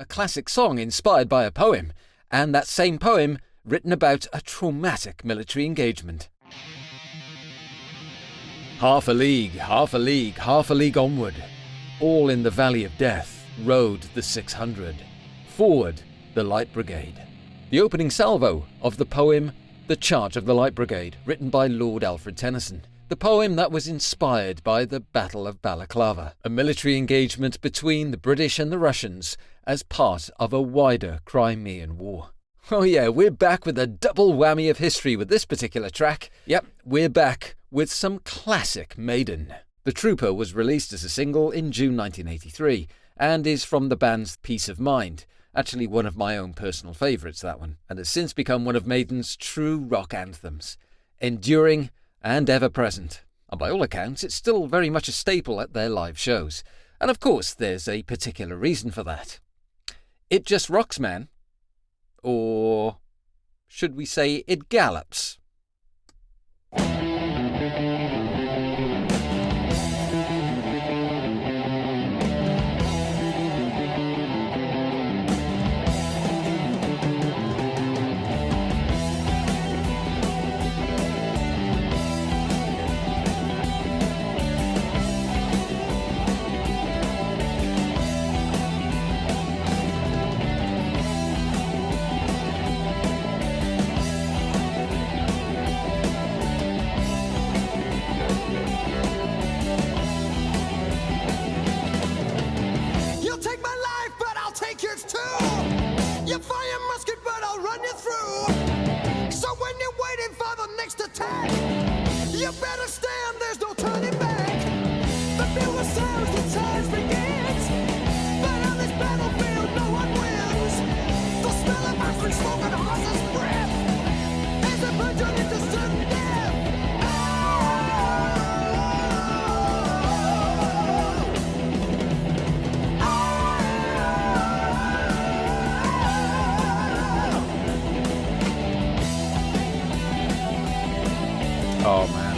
a classic song inspired by a poem, and that same poem written about a traumatic military engagement. Half a league, half a league, half a league onward. All in the valley of death rode the 600. Forward, the Light Brigade. The opening salvo of the poem The Charge of the Light Brigade, written by Lord Alfred Tennyson. The poem that was inspired by the Battle of Balaclava, a military engagement between the British and the Russians as part of a wider Crimean War. Oh yeah, we're back with a double whammy of history with this particular track. Yep, we're back with some classic Maiden. The Trooper was released as a single in June 1983 and is from the band's Peace of Mind. Actually one of my own personal favourites, that one, and has since become one of Maiden's true rock anthems. Enduring and ever present. And by all accounts, it's still very much a staple at their live shows. And of course, there's a particular reason for that. It just rocks, man. Or should we say it gallops? You better stand, there's no turning back. The fuel sounds, the charge begins. But on this battlefield, no one wins. The smell of iron smoke and horse's breath as they plunge on into sudden death. Oh man.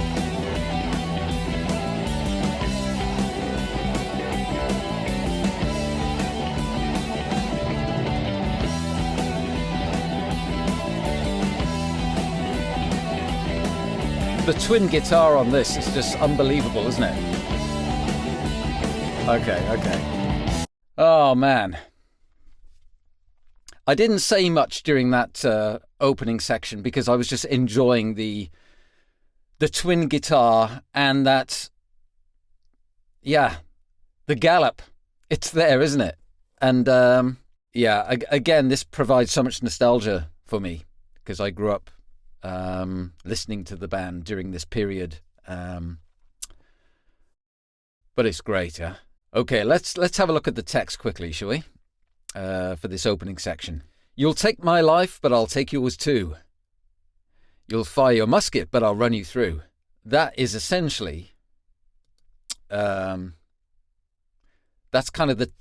The twin guitar on this is just unbelievable, isn't it? Okay. Oh man. I didn't say much during that opening section because I was just enjoying the twin guitar and that, yeah, the gallop. It's there, isn't it? And again, this provides so much nostalgia for me because I grew up listening to the band during this period. But it's great, yeah. Okay, let's have a look at the text quickly, shall we? For this opening section. You'll take my life, but I'll take yours too. You'll fire your musket, but I'll run you through. That is essentially, that's kind of the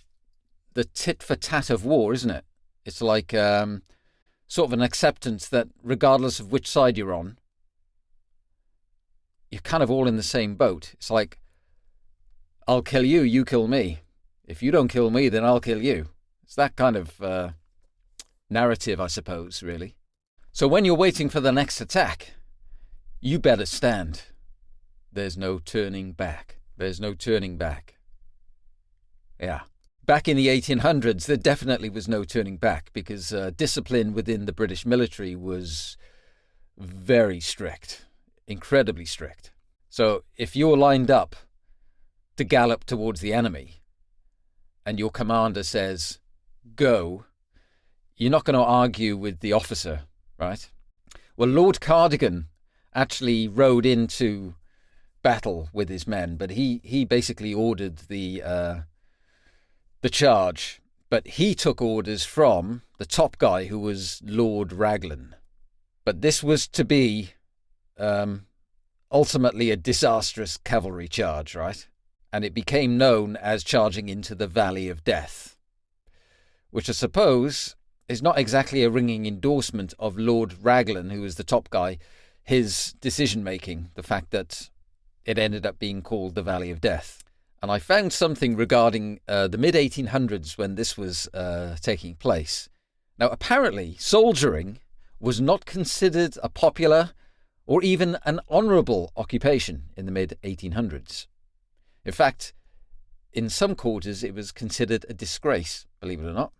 tit for tat of war, isn't it? It's like sort of an acceptance that regardless of which side you're on, you're kind of all in the same boat. It's like, I'll kill you, you kill me. If you don't kill me, then I'll kill you. It's that kind of narrative, I suppose, really. So when you're waiting for the next attack, you better stand. There's no turning back. There's no turning back. Yeah. Back in the 1800s, there definitely was no turning back because discipline within the British military was very strict, incredibly strict. So if you're lined up to gallop towards the enemy and your commander says, go, you're not going to argue with the officer, right? Well, Lord Cardigan actually rode into battle with his men, but he basically ordered the charge, but he took orders from the top guy who was Lord Raglan. But this was to be ultimately a disastrous cavalry charge, right? And it became known as charging into the Valley of Death, which I suppose is not exactly a ringing endorsement of Lord Raglan, who was the top guy, his decision-making, the fact that it ended up being called the Valley of Death. And I found something regarding the mid-1800s when this was taking place. Now, apparently, soldiering was not considered a popular or even an honourable occupation in the mid-1800s. In fact, in some quarters, it was considered a disgrace, believe it or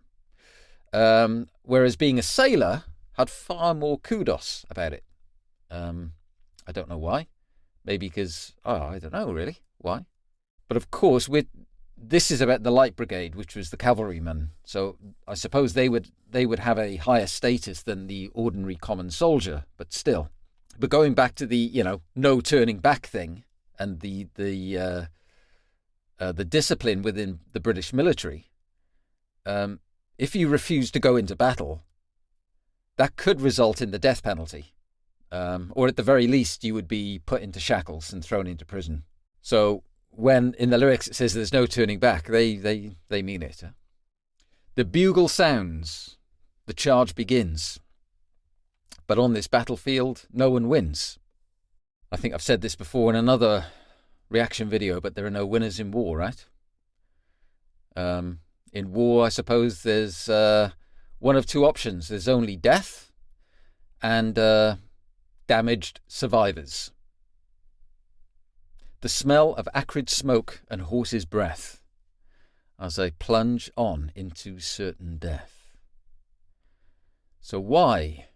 not. Whereas being a sailor had far more kudos about it. I don't know why. Maybe because, I don't know really why. But of course, this is about the Light Brigade, which was the cavalrymen. So I suppose they would have a higher status than the ordinary common soldier, but still. But going back to the, no turning back thing and the discipline within the British military, if you refuse to go into battle, that could result in the death penalty. Or at the very least, you would be put into shackles and thrown into prison. So when in the lyrics it says there's no turning back, they mean it. The bugle sounds, the charge begins. But on this battlefield, no one wins. I think I've said this before in another reaction video, but there are no winners in war, right? In war, I suppose there's one of two options. There's only death and damaged survivors. The smell of acrid smoke and horse's breath as they plunge on into certain death. So why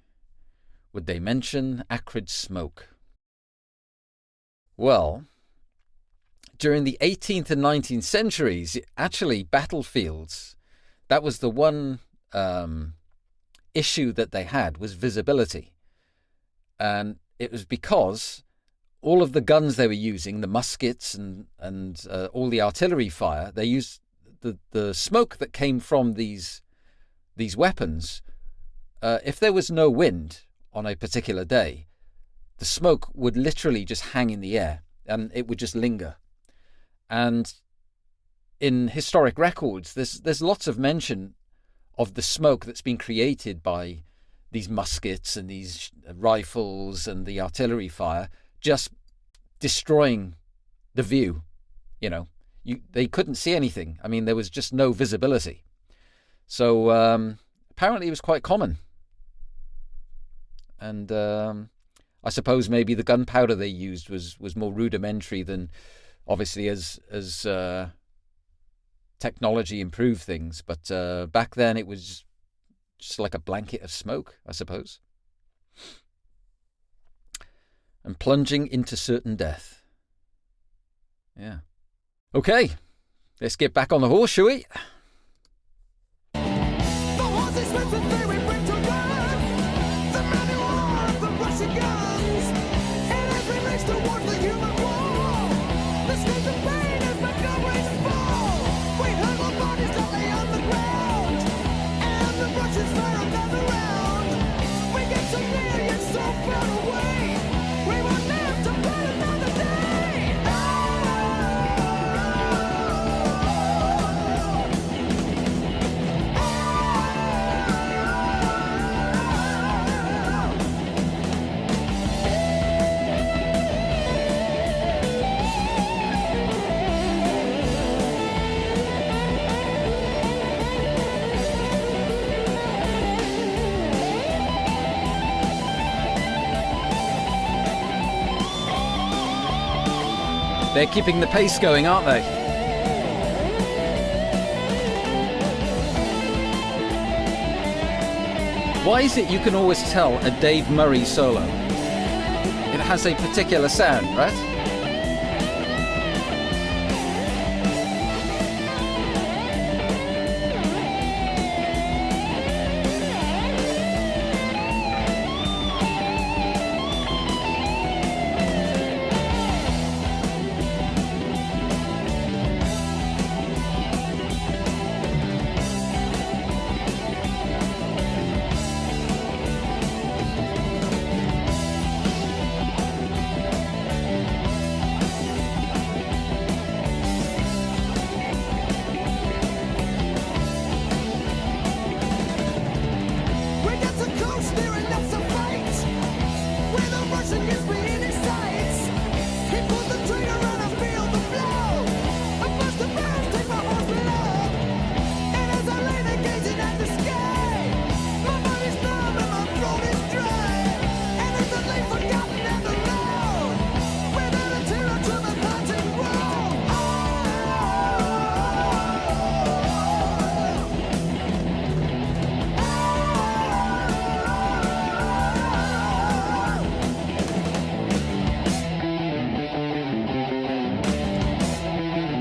would they mention acrid smoke? Well, during the 18th and 19th centuries, actually battlefields, that was the one issue that they had, was visibility. And it was because all of the guns they were using, the muskets and all the artillery fire, they used the smoke that came from these weapons. If there was no wind on a particular day, the smoke would literally just hang in the air and it would just linger. And in historic records, there's lots of mention of the smoke that's been created by these muskets and these rifles and the artillery fire just destroying the view. They couldn't see anything. I mean, there was just no visibility. So apparently it was quite common. And I suppose maybe the gunpowder they used was more rudimentary than, obviously, as technology improved things. But back then it was just like a blanket of smoke, I suppose. And plunging into certain death. Yeah. Okay, let's get back on the horse, shall we? The horse is with the theory bring to run. The manual of the Russian guns. And as we race towards the human wall, the screams of pain as Montgomery's fall. We hurl our bodies that lay on the ground. And the Russians fire another round. We get so near yet so far away. We will live to fight another day. They're keeping the pace going, aren't they? Why is it you can always tell a Dave Murray solo? It has a particular sound, right?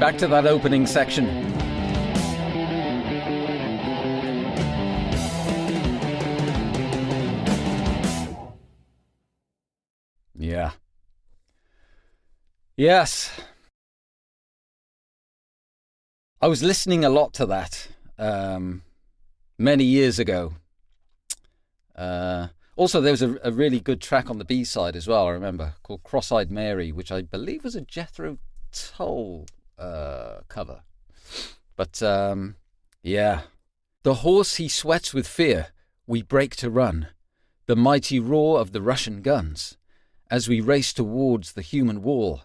Back to that opening section. Yeah. Yes. I was listening a lot to that many years ago. Also, there was a really good track on the B-side as well, I remember, called Cross-Eyed Mary, which I believe was a Jethro Tull cover. But, yeah. The horse he sweats with fear, we break to run. The mighty roar of the Russian guns. As we race towards the human wall,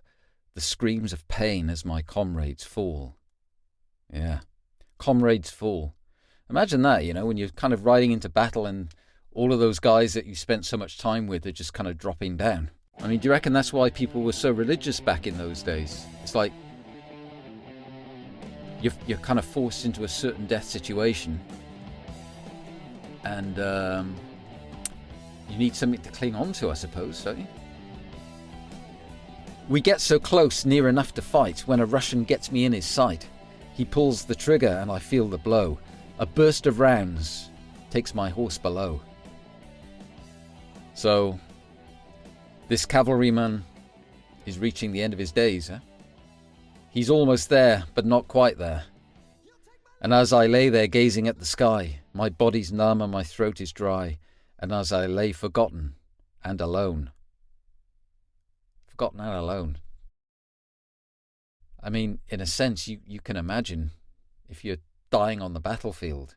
the screams of pain as my comrades fall. Yeah, comrades fall. Imagine that, you know, when you're kind of riding into battle and all of those guys that you spent so much time with are just kind of dropping down. I mean, do you reckon that's why people were so religious back in those days? It's like you're kind of forced into a certain death situation, and you need something to cling on to, I suppose, don't you? We get so close, near enough to fight, when a Russian gets me in his sight. He pulls the trigger and I feel the blow. A burst of rounds takes my horse below. So, this cavalryman is reaching the end of his days, huh? He's almost there, but not quite there. And as I lay there gazing at the sky, my body's numb and my throat is dry, and as I lay forgotten and alone. Forgotten and alone. I mean, in a sense, you can imagine if you're dying on the battlefield.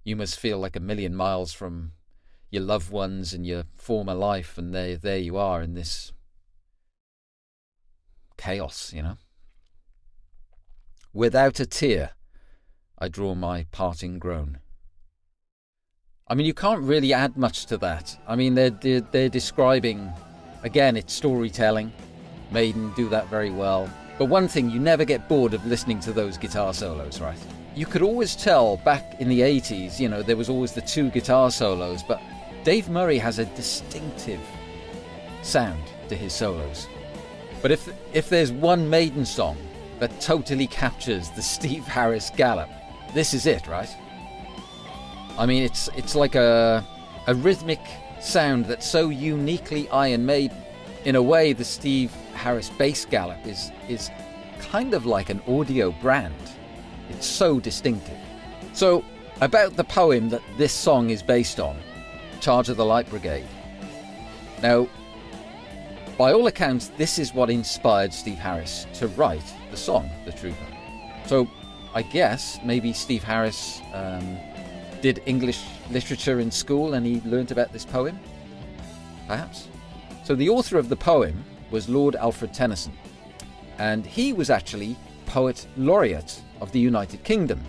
You must feel like a million miles from your loved ones and your former life, and there you are in this chaos, you know. Without a tear, I draw my parting groan. I mean, you can't really add much to that. I mean, they're describing, again, it's storytelling. Maiden do that very well. But one thing, you never get bored of listening to those guitar solos, right? You could always tell back in the 80s, you know, there was always the two guitar solos, but Dave Murray has a distinctive sound to his solos. But if there's one Maiden song that totally captures the Steve Harris gallop, this is it, right? I mean, it's like a rhythmic sound that's so uniquely Iron Maiden. In a way, the Steve Harris bass gallop is kind of like an audio brand. It's so distinctive. So, about the poem that this song is based on, Charge of the Light Brigade. Now, by all accounts, this is what inspired Steve Harris to write the song, The Trooper. So, I guess maybe Steve Harris did English literature in school and he learnt about this poem, perhaps. So the author of the poem was Lord Alfred Tennyson, and he was actually Poet Laureate of the United Kingdom.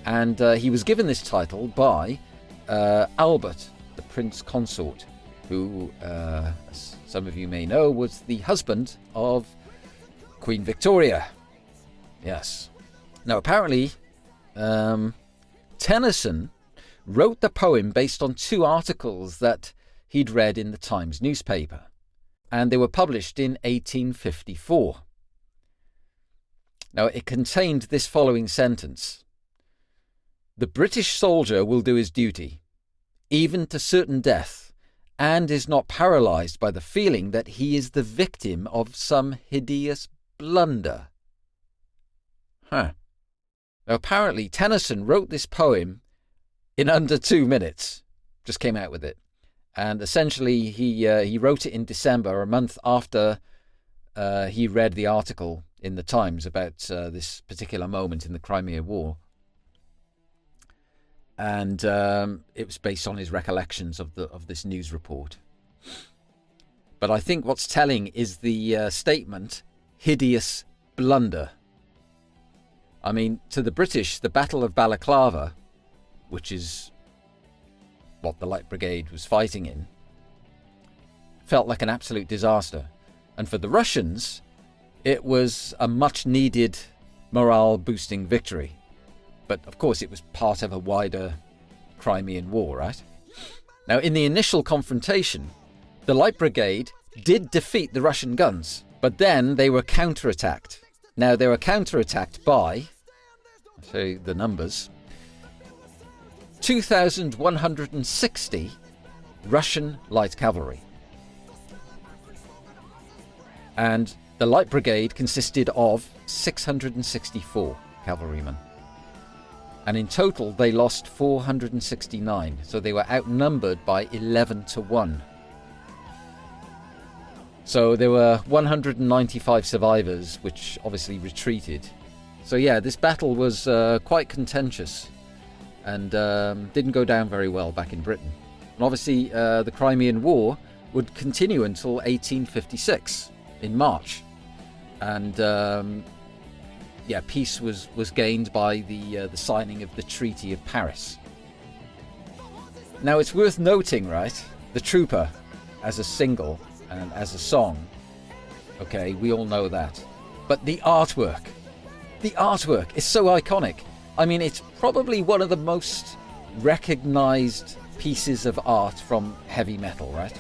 And he was given this title by Albert, the Prince Consort, who, as some of you may know, was the husband of Queen Victoria. Yes. Now, apparently, Tennyson wrote the poem based on two articles that he'd read in the Times newspaper, and they were published in 1854. Now, it contained this following sentence: "The British soldier will do his duty, even to certain death, and is not paralysed by the feeling that he is the victim of some hideous blunder." Now, apparently, Tennyson wrote this poem in under 2 minutes, just came out with it. And essentially, he wrote it in December, a month after he read the article in the Times about this particular moment in the Crimea War. And it was based on his recollections of this news report. But I think what's telling is the statement, hideous blunder. I mean, to the British, the Battle of Balaclava, which is what the Light Brigade was fighting in, felt like an absolute disaster. And for the Russians, it was a much-needed morale-boosting victory. But, of course, it was part of a wider Crimean War, right? Now, in the initial confrontation, the Light Brigade did defeat the Russian guns, But then they were counterattacked. Now, they were counterattacked by, I'll show you the numbers, 2,160 Russian light cavalry. And the Light Brigade consisted of 664 cavalrymen. And in total, they lost 469. So they were outnumbered by 11 to 1. So there were 195 survivors, which obviously retreated. So yeah, this battle was quite contentious and didn't go down very well back in Britain. And obviously, the Crimean War would continue until 1856 in March. And yeah, peace was gained by the signing of the Treaty of Paris. Now, it's worth noting, right, The Trooper as a single and as a song, okay, we all know that. But the artwork is so iconic. I mean, it's probably one of the most recognized pieces of art from heavy metal, right?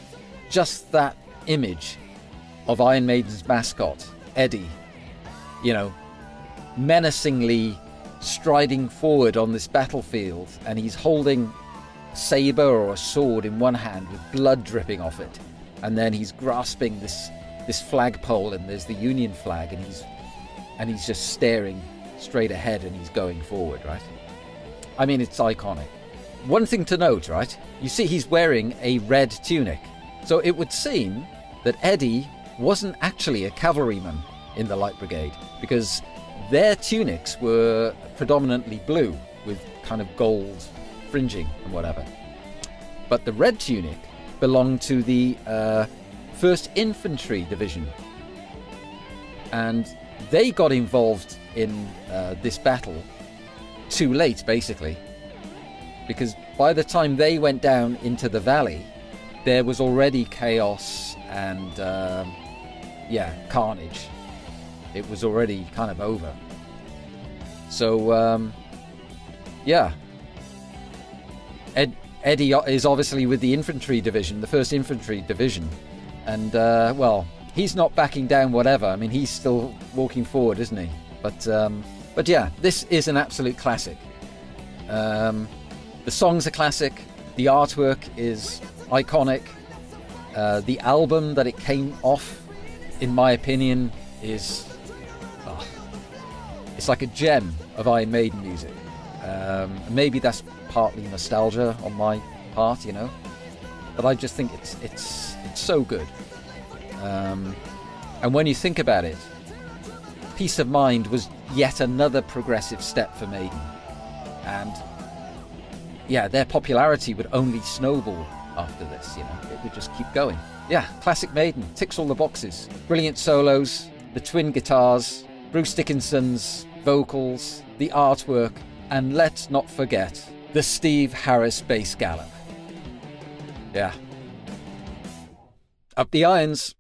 Just that image of Iron Maiden's mascot, Eddie, you know, menacingly striding forward on this battlefield, and he's holding a saber or a sword in one hand with blood dripping off it, and then he's grasping this flagpole, and there's the Union flag, and he's just staring straight ahead, and he's going forward, right? I mean, it's iconic. One thing to note, right? You see he's wearing a red tunic, so it would seem that Eddie wasn't actually a cavalryman in the Light Brigade, because their tunics were predominantly blue with kind of gold fringing and whatever. But the red tunic belonged to the 1st Infantry Division. And they got involved in this battle too late, basically. Because by the time they went down into the valley, there was already chaos and, carnage. It was already kind of over. So, Eddie is obviously with the infantry division, the 1st Infantry Division. And, he's not backing down whatever. I mean, he's still walking forward, isn't he? But yeah, this is an absolute classic. The song's a classic. The artwork is iconic. The album that it came off, in my opinion, is... it's like a gem of Iron Maiden music. Maybe that's partly nostalgia on my part, you know, but I just think it's so good. And when you think about it, Peace of Mind was yet another progressive step for Maiden, and yeah, their popularity would only snowball after this. You know, it would just keep going. Yeah, classic Maiden, ticks all the boxes. Brilliant solos, the twin guitars, Bruce Dickinson's vocals, the artwork, and let's not forget the Steve Harris bass gallop. Yeah. Up the irons.